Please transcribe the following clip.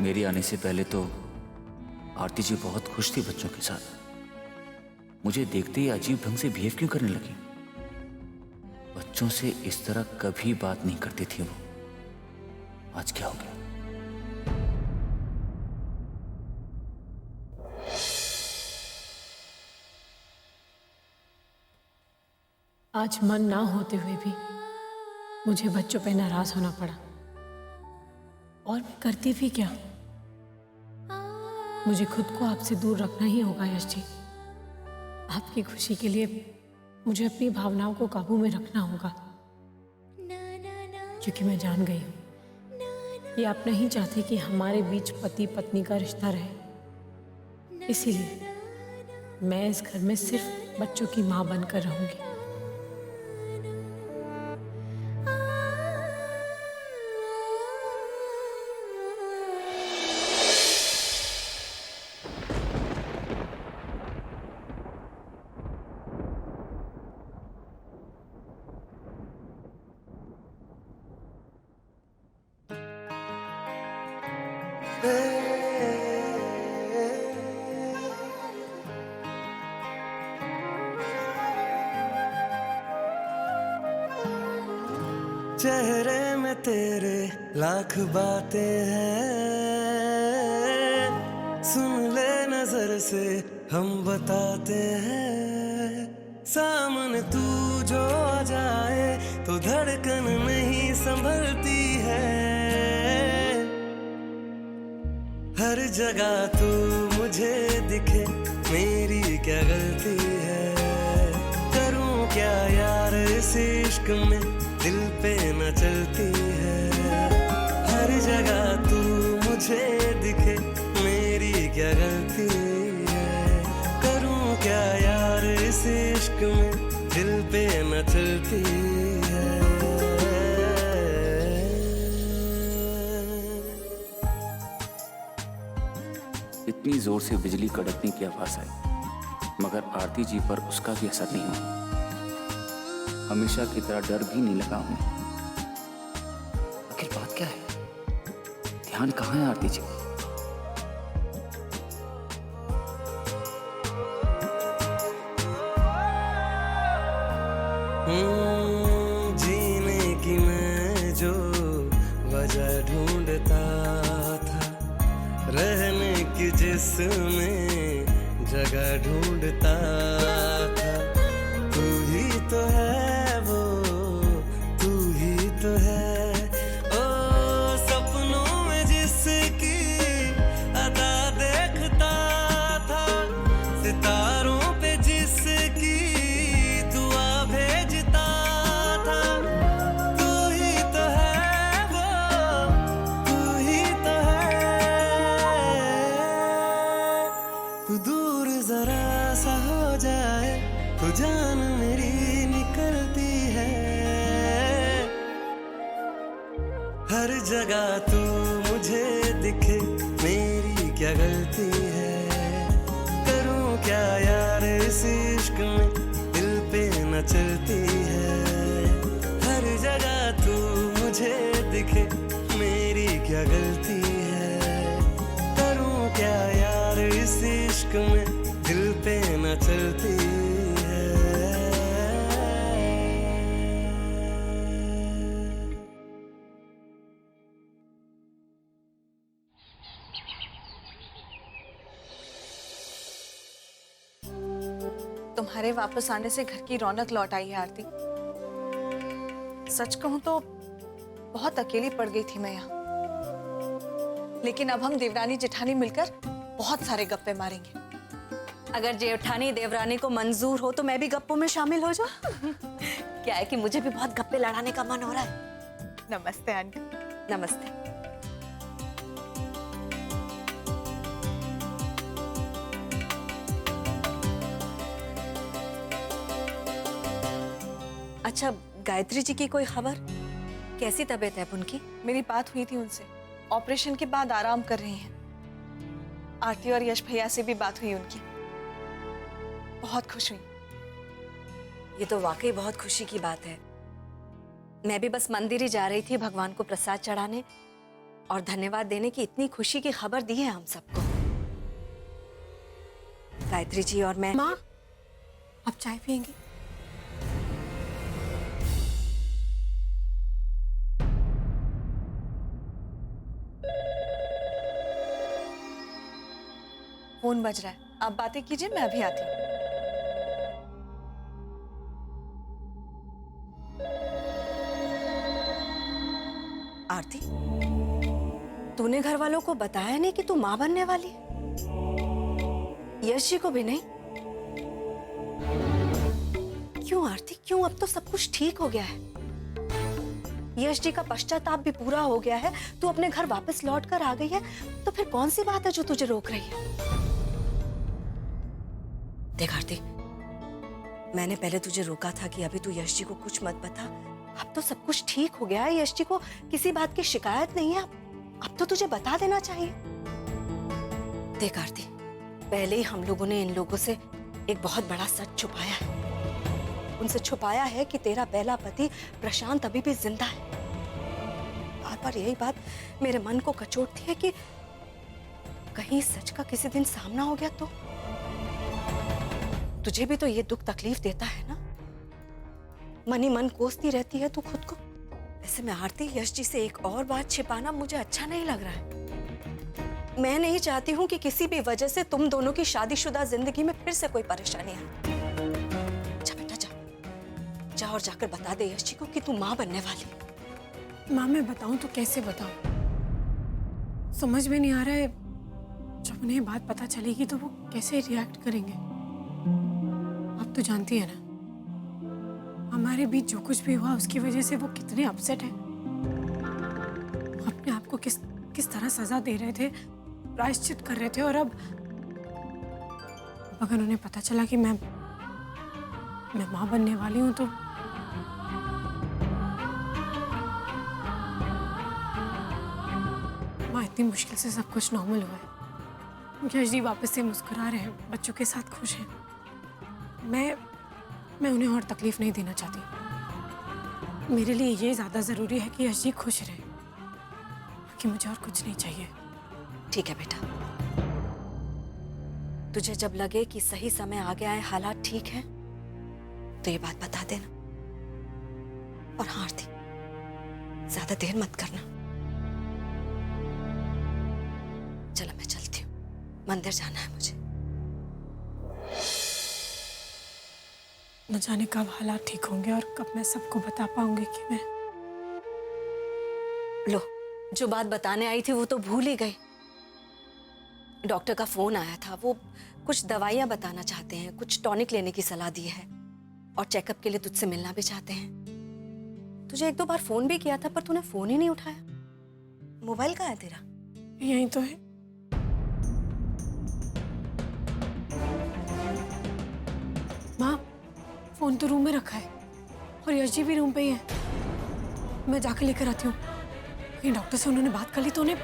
मेरे आने से पहले तो आरती जी बहुत खुश थी बच्चों के साथ। मुझे देखते ही अजीब ढंग से बिहेव क्यों करने लगी? बच्चों से इस तरह कभी बात नहीं करती थी वो। आज क्या हो गया? आज मन ना होते हुए भी मुझे बच्चों पे नाराज होना पड़ा। और मैं करती भी क्या? मुझे खुद को आपसे दूर रखना ही होगा यश जी। आपकी खुशी के लिए मुझे अपनी भावनाओं को काबू में रखना होगा, क्योंकि मैं जान गई हूं कि आप नहीं चाहते कि हमारे बीच पति पत्नी का रिश्ता रहे। इसीलिए मैं इस घर में सिर्फ बच्चों की मां बनकर रहूंगी। चेहरे में तेरे लाख बातें हैं, सुन ले नजर से हम बताते हैं। सामने तू जो आ जाए तो धड़कन नहीं संभलती है। हर जगह तू मुझे दिखे, मेरी क्या गलती है? करूं क्या यार इस इश्क में, दिल पे न चलती है। हर जगह तू मुझे दिखे, मेरी क्या गलती है? करूं क्या यार इस इश्क में, दिल पे न चलती है। इतनी जोर से बिजली कड़कने की आवाज आई, मगर आरती जी पर उसका भी असर नहीं हुआ। हमेशा की तरह डर भी नहीं लगा उन्हें। आखिर बात क्या है? ध्यान कहाँ है आरती जी? जीने की मैं जो वजह ढूंढता था, रहने की जिसमें जगह ढूंढता था, तू ही तो है वो, तू ही तो है। ओ सपनों में जिसकी अदा देखता था, सितारों पे जिसकी दुआ भेजता था, तू ही तो है वो, तू ही तो है। तू दूर जरा सा हो जाए तो जान मेरी निकलती है। हर जगह तू मुझे दिखे, मेरी क्या गलती है? करूं क्या यार इस इश्क में, दिल पे न चलती है। हर जगह तू मुझे दिखे, मेरी क्या गलती है? करूं क्या यार इस इश्क में, दिल पे न चलती है। तुम्हारे वापस आने से घर की रौनक लौट आई है आरती। सच कहूं तो बहुत अकेली पड़ गई थी मैं यहाँ, लेकिन अब हम देवरानी जेठानी मिलकर बहुत सारे गप्पे मारेंगे। अगर जेठानी देवरानी को मंजूर हो तो मैं भी गप्पों में शामिल हो जाऊं। क्या है कि मुझे भी बहुत गप्पे लड़ाने का मन हो रहा है। नमस्ते आंटी। नमस्ते। अच्छा, गायत्री जी की कोई खबर? कैसी तबीयत है अब उनकी? मेरी बात हुई थी उनसे, ऑपरेशन के बाद आराम कर रही हैं। आरती और यश भैया से भी बात हुई उनकी, बहुत खुश हुई। ये तो वाकई बहुत खुशी की बात है। मैं भी बस मंदिर ही जा रही थी भगवान को प्रसाद चढ़ाने, और धन्यवाद देने की इतनी खुशी की खबर दी है हम सबको। गायत्री जी और मैं। माँ, आप चाय पियेंगी? फोन बज रहा है, आप बातें कीजिए, मैं अभी आती हूँ। आरती, तूने घर वालों को बताया नहीं कि तू माँ बनने वाली है? यश जी को भी नहीं? क्यों आरती, क्यों? अब तो सब कुछ ठीक हो गया है। यश जी का पश्चाताप भी पूरा हो गया है, तू अपने घर वापस लौट कर आ गई है, तो फिर कौन सी बात है जो तुझे रोक रही है? देख आरती, मैंने पहले तुझे रोका था कि अभी तू यश जी को कुछ मत बता। अब तो सब कुछ ठीक हो गया है, यश जी को किसी बात की शिकायत नहीं है। अब तो तुझे बता देना चाहिए। देख आरती, पहले ही हम लोगों ने इन लोगों से एक बहुत बड़ा सच छुपाया है। उनसे छुपाया है कि तेरा पहला पति प्रशांत अभी भी जिंदा है। बार बार यही बात मेरे मन को कचोटती है कि कहीं सच का किसी दिन सामना हो गया तो। तुझे भी तो ये दुख तकलीफ देता है ना? मन ही मन कोसती रहती है तू खुद को। ऐसे में आरती, यश जी से एक और बात छिपाना मुझे अच्छा नहीं लग रहा है। मैं नहीं चाहती हूँ कि किसी भी वजह से तुम दोनों की शादीशुदा जिंदगी में फिर से कोई परेशानी आए। जा बेटा जा, जा और जाकर बता दे यश जी को कि तू माँ बनने वाली है। माँ, मैं बताऊं तो कैसे बताऊं? समझ में नहीं आ रहा है। जब उन्हें बात पता चलेगी तो वो कैसे रिएक्ट करेंगे? आप तो जानती है ना, हमारे बीच जो कुछ भी हुआ उसकी वजह से वो कितने अपसेट हैं। अपने आप को किस तरह सजा दे रहे थे, प्रायश्चित कर रहे थे, और अब अगर उन्हें पता चला कि मैं माँ बनने वाली हूँ तो माँ, इतनी मुश्किल से सब कुछ नॉर्मल हुआ है। यश जी वापस से मुस्कुरा रहे हैं, बच्चों के साथ खुश हैं। मैं उन्हें और तकलीफ नहीं देना चाहती। मेरे लिए ये ज्यादा जरूरी है कि यश जी खुश रहे, कि मुझे और कुछ नहीं चाहिए। ठीक है बेटा, तुझे जब लगे कि सही समय आ गया है, हालात ठीक हैं, तो ये बात बता देना। और हाँ आरती, ज्यादा देर मत करना। चलो मैं चलती हूँ, मंदिर जाना है मुझे। न जाने कब हालात ठीक होंगे और कब मैं सबको बता पाऊंगी कि मैं। लो, जो बात बताने आई थी वो तो भूल ही गई। डॉक्टर का फोन आया था, वो कुछ दवाइयां बताना चाहते हैं, कुछ टॉनिक लेने की सलाह दी है और चेकअप के लिए तुझसे मिलना भी चाहते हैं। तुझे एक दो बार फोन भी किया था पर तूने फोन ही नहीं उठाया। मोबाइल कहाँ है तेरा? यही तो है। माँ, फोन तो रूम में रखा है और यश जी भी रूम पे ही है। मैं जाकर लेकर आती हूँ। कहीं डॉक्टर से उन्होंने बात कर ली तो उन्हें